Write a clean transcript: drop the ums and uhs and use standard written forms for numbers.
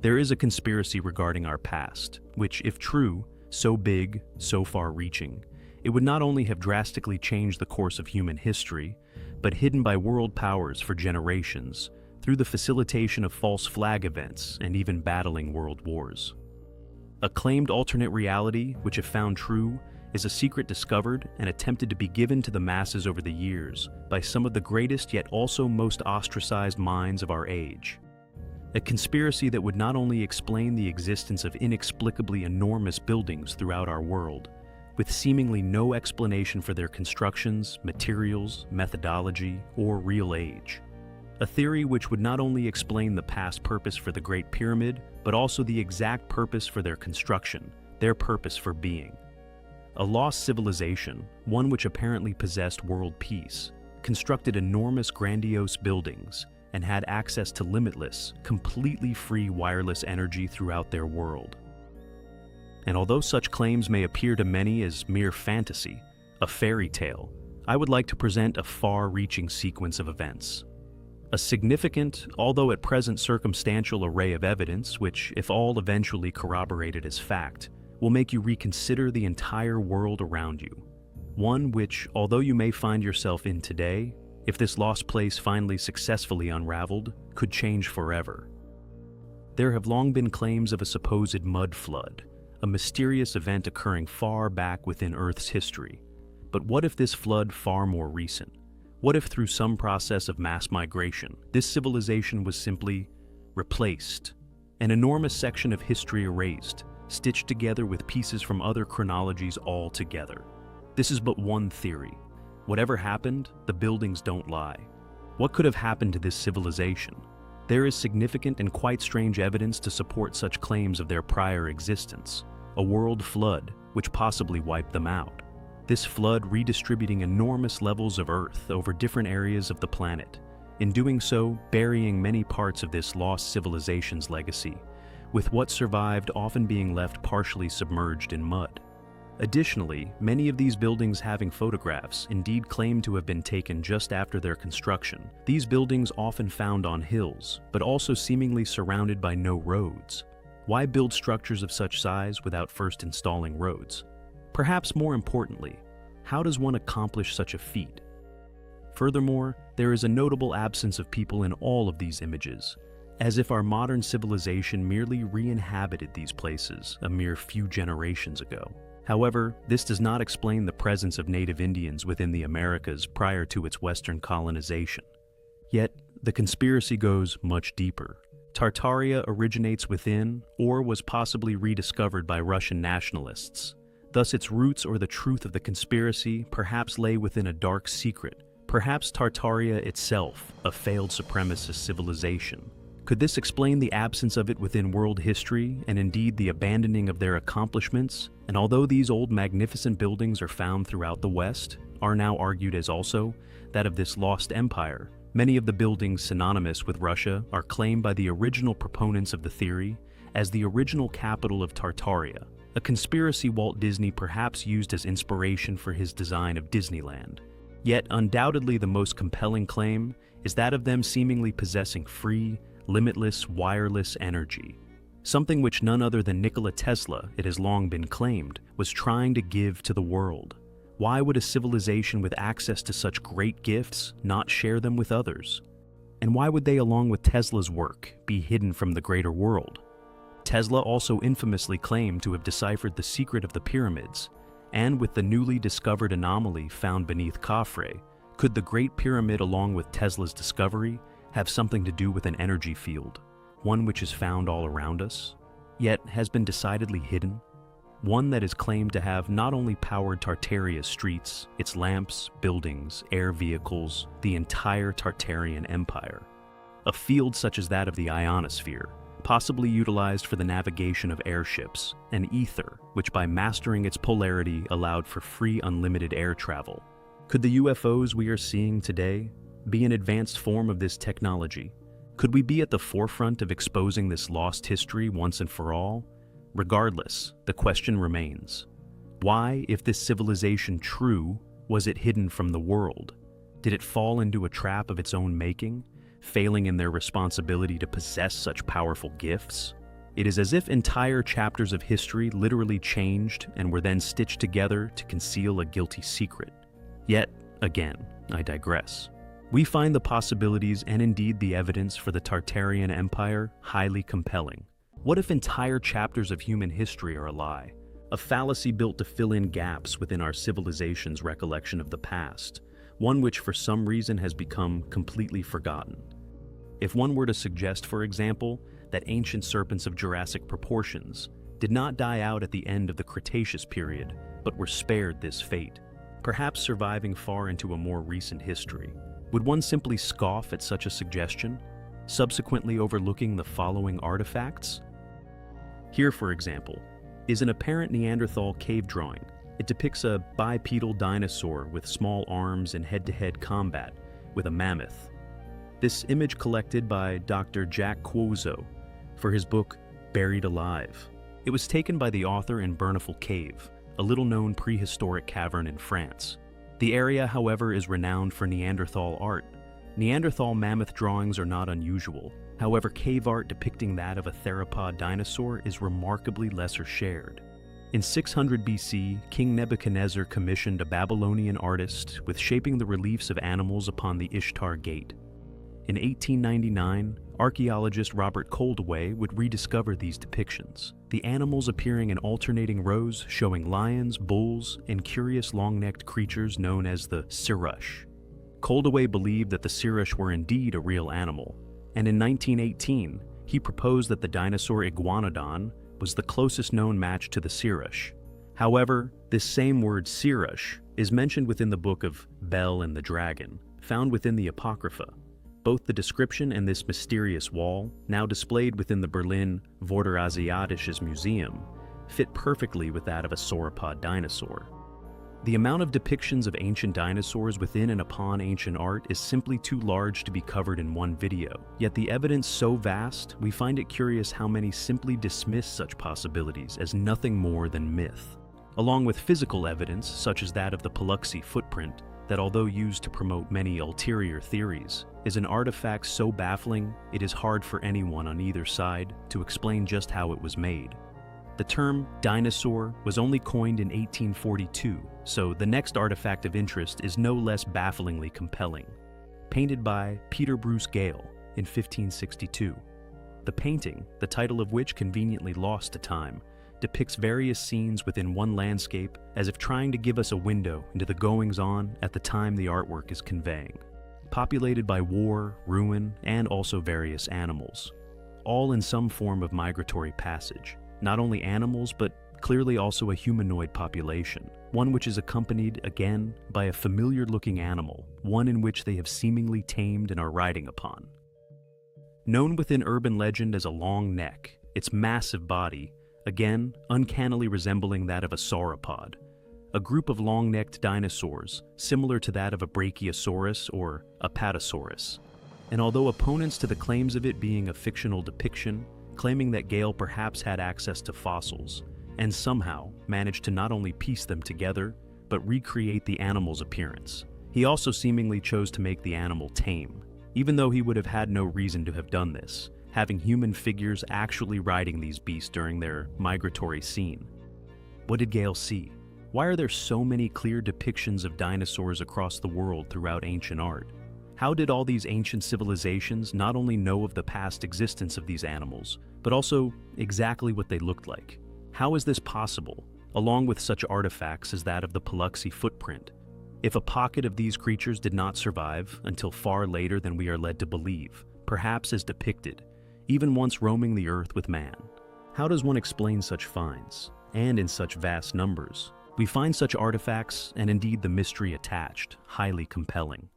There is a conspiracy regarding our past, which, if true, so big, so far-reaching, it would not only have drastically changed the course of human history, but hidden by world powers for generations, through the facilitation of false flag events and even battling world wars. A claimed alternate reality, which if found true, is a secret discovered and attempted to be given to the masses over the years by some of the greatest yet also most ostracized minds of our age. A conspiracy that would not only explain the existence of inexplicably enormous buildings throughout our world, with seemingly no explanation for their constructions, materials, methodology, or real age. A theory which would not only explain the past purpose for the Great Pyramid, but also the exact purpose for their construction, their purpose for being. A lost civilization, one which apparently possessed world peace, constructed enormous grandiose buildings, and had access to limitless, completely free wireless energy throughout their world. And although such claims may appear to many as mere fantasy, a fairy tale, I would like to present a far-reaching sequence of events. A significant, although at present circumstantial array of evidence which, if all eventually corroborated as fact, will make you reconsider the entire world around you. One which, although you may find yourself in today, if this lost place finally successfully unraveled, could change forever. There have long been claims of a supposed mud flood, a mysterious event occurring far back within Earth's history. But what if this flood far more recent? What if through some process of mass migration, this civilization was simply replaced, an enormous section of history erased, stitched together with pieces from other chronologies all together? This is but one theory. Whatever happened, the buildings don't lie. What could have happened to this civilization? There is significant and quite strange evidence to support such claims of their prior existence. A world flood, which possibly wiped them out. This flood redistributing enormous levels of Earth over different areas of the planet, in doing so burying many parts of this lost civilization's legacy, with what survived often being left partially submerged in mud. Additionally, many of these buildings having photographs indeed claim to have been taken just after their construction. These buildings often found on hills, but also seemingly surrounded by no roads. Why build structures of such size without first installing roads? Perhaps more importantly, how does one accomplish such a feat? Furthermore, there is a notable absence of people in all of these images, as if our modern civilization merely re-inhabited these places a mere few generations ago. However, this does not explain the presence of native Indians within the Americas prior to its Western colonization. Yet, the conspiracy goes much deeper. Tartaria originates within, or was possibly rediscovered by Russian nationalists. Thus, its roots or the truth of the conspiracy perhaps lay within a dark secret. Perhaps Tartaria itself, a failed supremacist civilization. Could this explain the absence of it within world history, and indeed the abandoning of their accomplishments? And although these old magnificent buildings are found throughout the West, are now argued as also that of this lost empire, many of the buildings synonymous with Russia are claimed by the original proponents of the theory as the original capital of Tartaria, a conspiracy Walt Disney perhaps used as inspiration for his design of Disneyland. Yet undoubtedly the most compelling claim is that of them seemingly possessing free, limitless wireless energy, something which none other than Nikola Tesla, it has long been claimed, was trying to give to the world. Why would a civilization with access to such great gifts not share them with others? And why would they, along with Tesla's work, be hidden from the greater world? Tesla also infamously claimed to have deciphered the secret of the pyramids, and with the newly discovered anomaly found beneath Khafre, could the Great Pyramid, along with Tesla's discovery, have something to do with an energy field, one which is found all around us, yet has been decidedly hidden? One that is claimed to have not only powered Tartaria's streets, its lamps, buildings, air vehicles, the entire Tartarian Empire. A field such as that of the ionosphere, possibly utilized for the navigation of airships, and ether, which by mastering its polarity allowed for free unlimited air travel. Could the UFOs we are seeing today be an advanced form of this technology? Could we be at the forefront of exposing this lost history once and for all? Regardless, the question remains. Why, if this civilization true, was it hidden from the world? Did it fall into a trap of its own making, failing in their responsibility to possess such powerful gifts? It is as if entire chapters of history literally changed and were then stitched together to conceal a guilty secret. Yet, again, I digress. We find the possibilities and indeed the evidence for the Tartarian Empire highly compelling. What if entire chapters of human history are a lie? A fallacy built to fill in gaps within our civilization's recollection of the past, one which for some reason has become completely forgotten. If one were to suggest, for example, that ancient serpents of Jurassic proportions did not die out at the end of the Cretaceous period, but were spared this fate, perhaps surviving far into a more recent history, would one simply scoff at such a suggestion, subsequently overlooking the following artifacts? Here, for example, is an apparent Neanderthal cave drawing. It depicts a bipedal dinosaur with small arms in head-to-head combat with a mammoth. This image collected by Dr. Jack Quozo for his book Buried Alive. It was taken by the author in Bernifel Cave, a little-known prehistoric cavern in France. The area, however, is renowned for Neanderthal art. Neanderthal mammoth drawings are not unusual. However, cave art depicting that of a theropod dinosaur is remarkably lesser shared. In 600 BC, King Nebuchadnezzar commissioned a Babylonian artist with shaping the reliefs of animals upon the Ishtar Gate. In 1899, archaeologist Robert Coldaway would rediscover these depictions, the animals appearing in alternating rows showing lions, bulls, and curious long-necked creatures known as the Sirush. Coldaway believed that the Sirush were indeed a real animal, and in 1918, he proposed that the dinosaur Iguanodon was the closest known match to the Sirush. However, this same word Sirush is mentioned within the book of Bel and the Dragon, found within the Apocrypha. Both the description and this mysterious wall, now displayed within the Berlin Vorderasiatisches Museum, fit perfectly with that of a sauropod dinosaur. The amount of depictions of ancient dinosaurs within and upon ancient art is simply too large to be covered in one video. Yet the evidence so vast, we find it curious how many simply dismiss such possibilities as nothing more than myth. Along with physical evidence, such as that of the Paluxy footprint, that although used to promote many ulterior theories, is an artifact so baffling it is hard for anyone on either side to explain just how it was made. The term dinosaur was only coined in 1842, so the next artifact of interest is no less bafflingly compelling. Painted by Peter Bruce Gale in 1562. The painting, the title of which conveniently lost to time, depicts various scenes within one landscape as if trying to give us a window into the goings-on at the time the artwork is conveying. Populated by war, ruin, and also various animals, all in some form of migratory passage. Not only animals, but clearly also a humanoid population, one which is accompanied, again, by a familiar-looking animal, one in which they have seemingly tamed and are riding upon. Known within urban legend as a long neck, its massive body, again, uncannily resembling that of a sauropod, a group of long-necked dinosaurs, similar to that of a Brachiosaurus or Apatosaurus. And although opponents to the claims of it being a fictional depiction, claiming that Gale perhaps had access to fossils, and somehow managed to not only piece them together, but recreate the animal's appearance. He also seemingly chose to make the animal tame, even though he would have had no reason to have done this, having human figures actually riding these beasts during their migratory scene. What did Gale see? Why are there so many clear depictions of dinosaurs across the world throughout ancient art? How did all these ancient civilizations not only know of the past existence of these animals, but also exactly what they looked like? How is this possible, along with such artifacts as that of the Paluxy footprint, if a pocket of these creatures did not survive until far later than we are led to believe, perhaps as depicted, even once roaming the earth with man? How does one explain such finds, and in such vast numbers? We find such artifacts, and indeed the mystery attached, highly compelling.